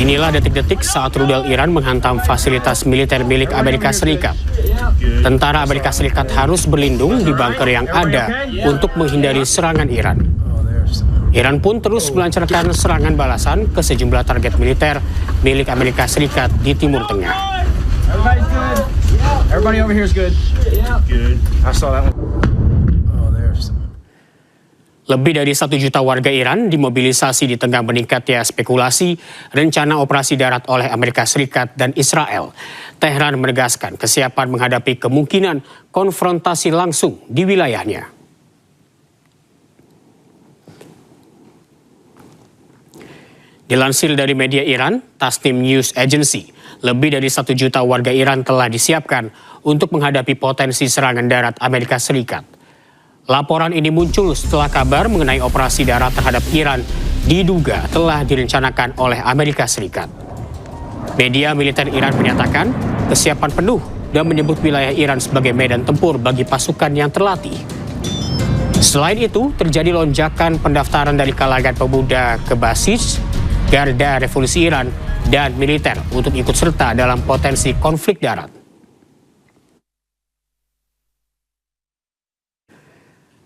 Inilah detik-detik saat rudal Iran menghantam fasilitas militer milik Amerika Serikat. Tentara Amerika Serikat harus berlindung di bunker yang ada untuk menghindari serangan Iran. Iran pun terus melancarkan serangan balasan ke sejumlah target militer milik Amerika Serikat di Timur Tengah. Everybody over here is good. Good. I saw that one. Lebih dari 1 juta warga Iran dimobilisasi di tengah meningkatnya spekulasi rencana operasi darat oleh Amerika Serikat dan Israel. Teheran menegaskan kesiapan menghadapi kemungkinan konfrontasi langsung di wilayahnya. Dilansir dari media Iran, Tasnim News Agency, lebih dari 1 juta warga Iran telah disiapkan untuk menghadapi potensi serangan darat Amerika Serikat. Laporan ini muncul setelah kabar mengenai operasi darat terhadap Iran diduga telah direncanakan oleh Amerika Serikat. Media militer Iran menyatakan kesiapan penuh dan menyebut wilayah Iran sebagai medan tempur bagi pasukan yang terlatih. Selain itu, terjadi lonjakan pendaftaran dari kalangan pemuda ke basis Garda Revolusi Iran dan militer untuk ikut serta dalam potensi konflik darat.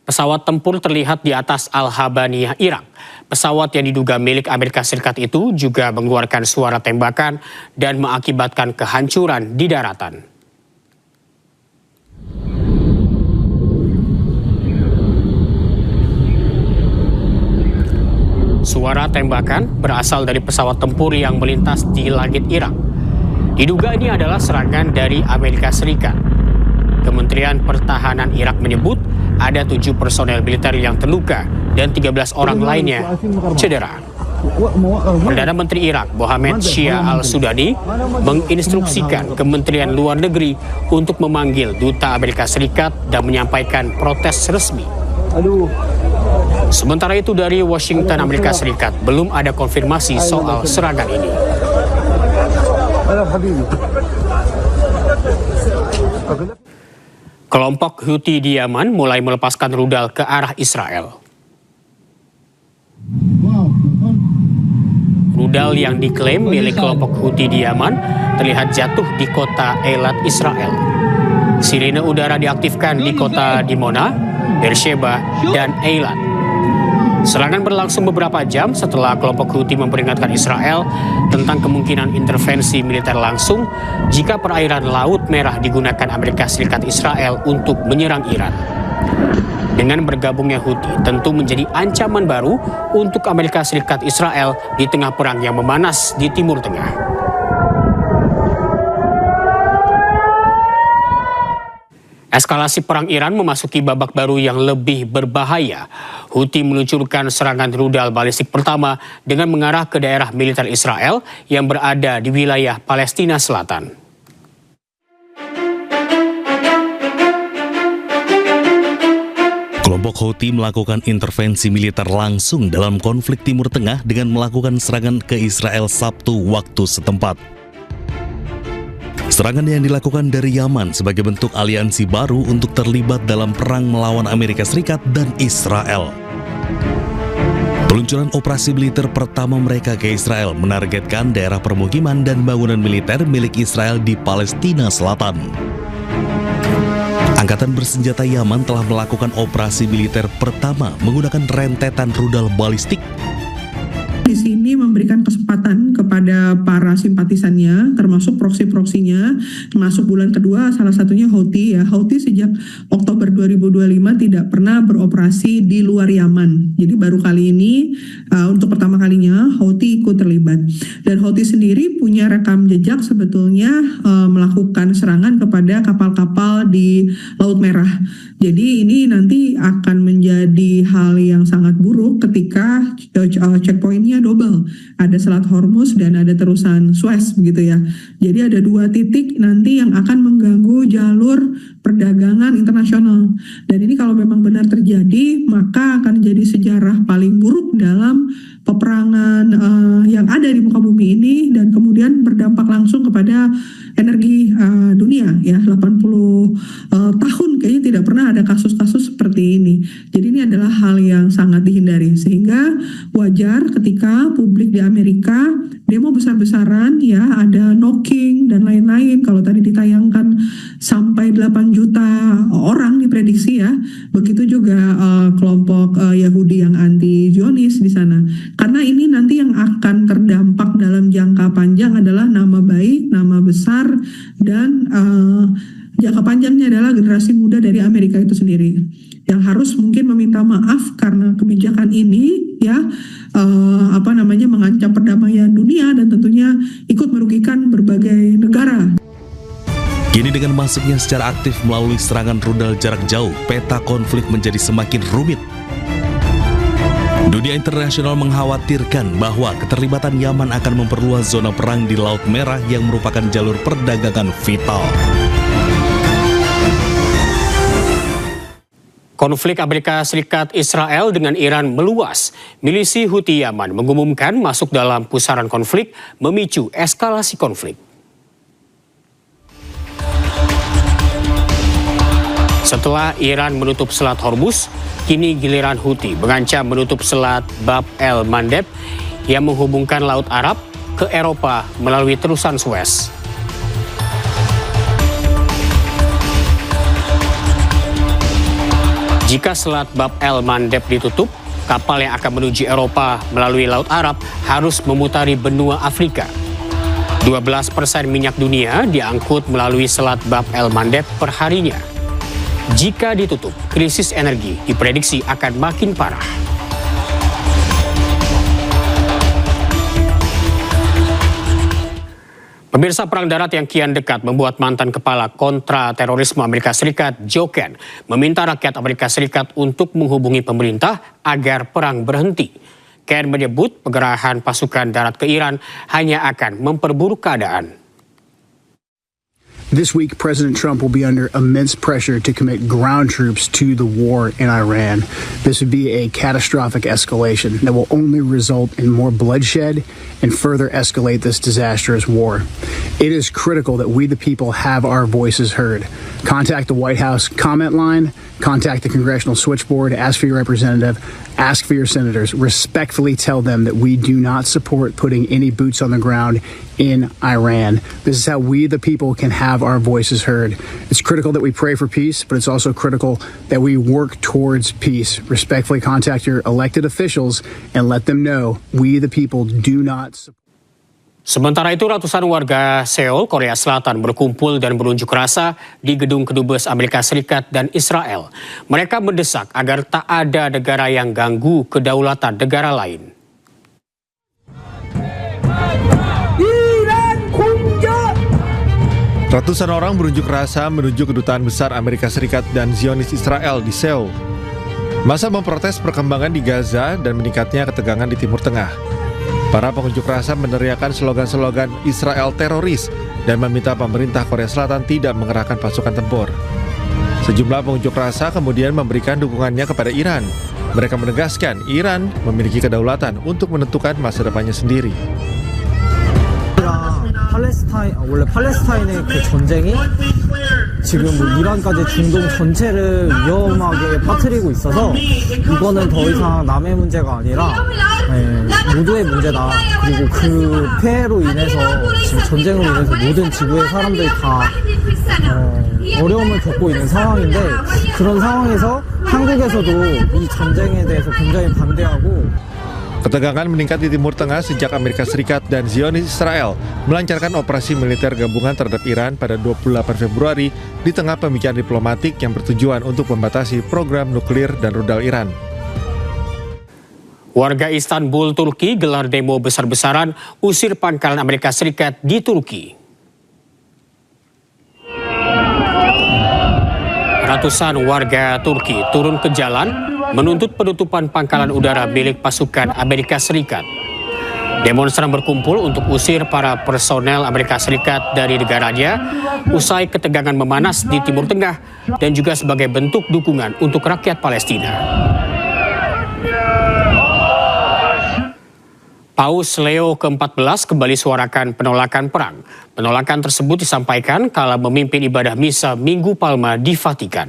Pesawat tempur terlihat di atas Al-Habaniyah, Irak. Pesawat yang diduga milik Amerika Serikat itu juga mengeluarkan suara tembakan dan mengakibatkan kehancuran di daratan. Suara tembakan berasal dari pesawat tempur yang melintas di langit Irak. Diduga ini adalah serangan dari Amerika Serikat. Kementerian Pertahanan Irak menyebut ada 7 personel militer yang terluka dan 13 orang lainnya cedera. Perdana Menteri Irak Mohammed Shia al-Sudani menginstruksikan Kementerian Luar Negeri untuk memanggil Duta Amerika Serikat dan menyampaikan protes resmi. Sementara itu dari Washington, Amerika Serikat, belum ada konfirmasi soal serangan ini. Kelompok Houthi di Yaman mulai melepaskan rudal ke arah Israel. Rudal yang diklaim milik kelompok Houthi di Yaman terlihat jatuh di kota Eilat, Israel. Sirine udara diaktifkan di kota Dimona, Beersheba, dan Eilat. Serangan berlangsung beberapa jam setelah kelompok Houthi memperingatkan Israel tentang kemungkinan intervensi militer langsung jika perairan Laut Merah digunakan Amerika Serikat Israel untuk menyerang Iran. Dengan bergabungnya Houthi tentu menjadi ancaman baru untuk Amerika Serikat Israel di tengah perang yang memanas di Timur Tengah. Eskalasi perang Iran memasuki babak baru yang lebih berbahaya. Houthi meluncurkan serangan rudal balistik pertama dengan mengarah ke daerah militer Israel yang berada di wilayah Palestina Selatan. Kelompok Houthi melakukan intervensi militer langsung dalam konflik Timur Tengah dengan melakukan serangan ke Israel Sabtu waktu setempat. Serangan yang dilakukan dari Yaman sebagai bentuk aliansi baru untuk terlibat dalam perang melawan Amerika Serikat dan Israel. Peluncuran operasi militer pertama mereka ke Israel menargetkan daerah permukiman dan bangunan militer milik Israel di Palestina Selatan. Angkatan bersenjata Yaman telah melakukan operasi militer pertama menggunakan rentetan rudal balistik. Di sini memberikan kesempatan kepada para simpatisannya, termasuk proksi-proksinya, termasuk bulan kedua salah satunya Houthi ya. Houthi sejak Oktober 2025 tidak pernah beroperasi di luar Yaman. Jadi baru kali ini untuk pertama kalinya Houthi ikut terlibat. Dan Houthi sendiri punya rekam jejak sebetulnya melakukan serangan kepada kapal-kapal di Laut Merah. Jadi ini nanti akan menjadi hal yang sangat buruk ketika checkpointnya double. Ada Selat Hormuz dan ada terusan Suez begitu ya. Jadi ada 2 titik nanti yang akan mengganggu jalur perdagangan internasional. Dan ini kalau memang benar terjadi, maka akan jadi sejarah paling buruk dalam peperangan yang ada di muka bumi ini dan kemudian berdampak langsung kepada energi dunia ya. 80 tahun kayaknya tidak pernah ada kasus-kasus seperti ini. Jadi ini ini adalah hal yang sangat dihindari, sehingga wajar ketika publik di Amerika demo besar-besaran, ya ada knocking dan lain-lain. Kalau tadi ditayangkan sampai 8 juta orang diprediksi ya, begitu juga kelompok Yahudi yang anti Zionis di sana. Karena ini nanti yang akan terdampak dalam jangka panjang adalah nama baik, nama besar, dan jangka panjangnya adalah generasi muda dari Amerika itu sendiri yang harus mungkin meminta maaf karena kebijakan ini ya mengancam perdamaian dunia dan tentunya ikut merugikan berbagai negara. Kini dengan masuknya secara aktif melalui serangan rudal jarak jauh, peta konflik menjadi semakin rumit. Dunia internasional mengkhawatirkan bahwa keterlibatan Yaman akan memperluas zona perang di Laut Merah yang merupakan jalur perdagangan vital. Konflik Amerika Serikat-Israel dengan Iran meluas. Milisi Houthi Yaman mengumumkan masuk dalam pusaran konflik, memicu eskalasi konflik. Setelah Iran menutup Selat Hormuz, kini giliran Houthi mengancam menutup Selat Bab el-Mandeb yang menghubungkan Laut Arab ke Eropa melalui terusan Suez. Jika Selat Bab el-Mandeb ditutup, kapal yang akan menuju Eropa melalui Laut Arab harus memutari benua Afrika. 12% minyak dunia diangkut melalui Selat Bab el-Mandeb per harinya. Jika ditutup, krisis energi diprediksi akan makin parah. Pemirsa, perang darat yang kian dekat membuat mantan kepala kontra terorisme Amerika Serikat, Joe Ken, meminta rakyat Amerika Serikat untuk menghubungi pemerintah agar perang berhenti. Ken menyebut penggerahan pasukan darat ke Iran hanya akan memperburuk keadaan. This week, President Trump will be under immense pressure to commit ground troops to the war in Iran. This would be a catastrophic escalation that will only result in more bloodshed and further escalate this disastrous war. It is critical that we, the people, have our voices heard. Contact the White House comment line, contact the congressional switchboard, ask for your representative, ask for your senators. Respectfully tell them that we do not support putting any boots on the ground in Iran. This is how we, the people, can have our voices heard. It's critical that we pray for peace, but it's also critical that we work towards peace. Respectfully contact your elected officials and let them know we, the people, do not support. Sementara itu, ratusan warga Seoul, Korea Selatan berkumpul dan berunjuk rasa di gedung kedubes Amerika Serikat dan Israel. Mereka mendesak agar tak ada negara yang ganggu kedaulatan negara lain. Ratusan orang berunjuk rasa menuju kedutaan besar Amerika Serikat dan Zionis Israel di Seoul. Massa memprotes perkembangan di Gaza dan meningkatnya ketegangan di Timur Tengah. Para pengunjuk rasa meneriakkan slogan-slogan Israel teroris dan meminta pemerintah Korea Selatan tidak mengerahkan pasukan tempur. Sejumlah pengunjuk rasa kemudian memberikan dukungannya kepada Iran. Mereka menegaskan Iran memiliki kedaulatan untuk menentukan masa depannya sendiri. 원래 팔레스타인의 그 전쟁이 지금 이란까지 중동 전체를 위험하게 빠뜨리고 있어서 이거는 더 이상 남의 문제가 아니라 모두의 문제다. 그리고 그 폐해로 인해서 지금 전쟁으로 인해서 모든 지구의 사람들이 다 어려움을 겪고 있는 상황인데 그런 상황에서 한국에서도 이 전쟁에 대해서 굉장히 반대하고. Ketegangan meningkat di Timur Tengah sejak Amerika Serikat dan Zionis Israel melancarkan operasi militer gabungan terhadap Iran pada 28 Februari di tengah pembicaraan diplomatik yang bertujuan untuk membatasi program nuklir dan rudal Iran. Warga Istanbul, Turki gelar demo besar-besaran usir pangkalan Amerika Serikat di Turki. Ratusan warga Turki turun ke jalan menuntut penutupan pangkalan udara milik pasukan Amerika Serikat. Demonstran berkumpul untuk usir para personel Amerika Serikat dari negaranya usai ketegangan memanas di Timur Tengah dan juga sebagai bentuk dukungan untuk rakyat Palestina. Paus Leo ke-14 kembali suarakan penolakan perang. Penolakan tersebut disampaikan kala memimpin ibadah misa Minggu Palma di Vatikan.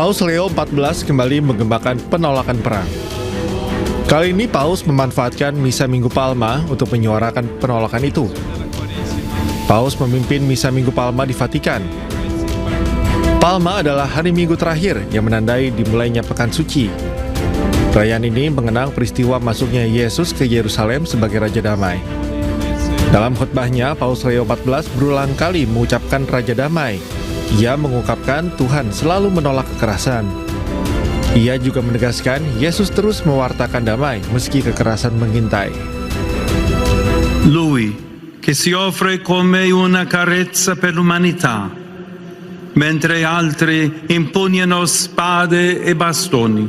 Paus Leo XIV kembali menggembangkan penolakan perang. Kali ini Paus memanfaatkan Misa Minggu Palma untuk menyuarakan penolakan itu. Paus memimpin Misa Minggu Palma di Vatikan. Palma adalah hari Minggu terakhir yang menandai dimulainya Pekan Suci. Perayaan ini mengenang peristiwa masuknya Yesus ke Yerusalem sebagai Raja Damai. Dalam khotbahnya, Paus Leo XIV berulang kali mengucapkan Raja Damai. Ia mengungkapkan Tuhan selalu menolak kekerasan. Ia juga menegaskan Yesus terus mewartakan damai meski kekerasan mengintai. Lui, che si offre come una carezza per l'umanità, mentre altri impugnano spade e bastoni.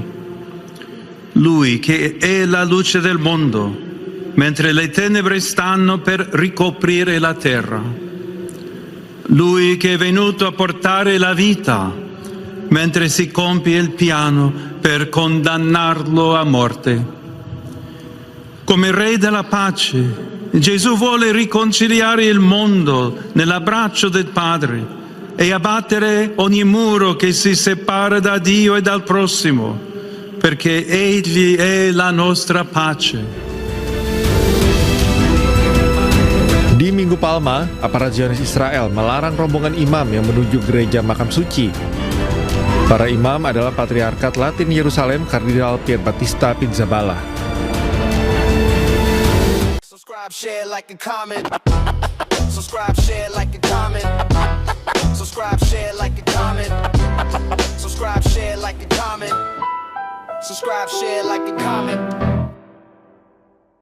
Lui che è la luce del mondo, mentre le tenebre stanno per ricoprire la terra. Lui che è venuto a portare la vita, mentre si compie il piano per condannarlo a morte. Come Re della pace, Gesù vuole riconciliare il mondo nell'abbraccio del Padre e abbattere ogni muro che si separa da Dio e dal prossimo, perché Egli è la nostra pace. Di Minggu Palma, aparat Zionis Israel melarang rombongan imam yang menuju gereja makam suci. Para imam adalah Patriarkat Latin Yerusalem Kardinal Pierbattista Pizzaballa. Subscribe, share, like and comment. Subscribe, share, like and comment. Subscribe, share, like and comment. Subscribe, share, like and comment. Subscribe, share, like and comment.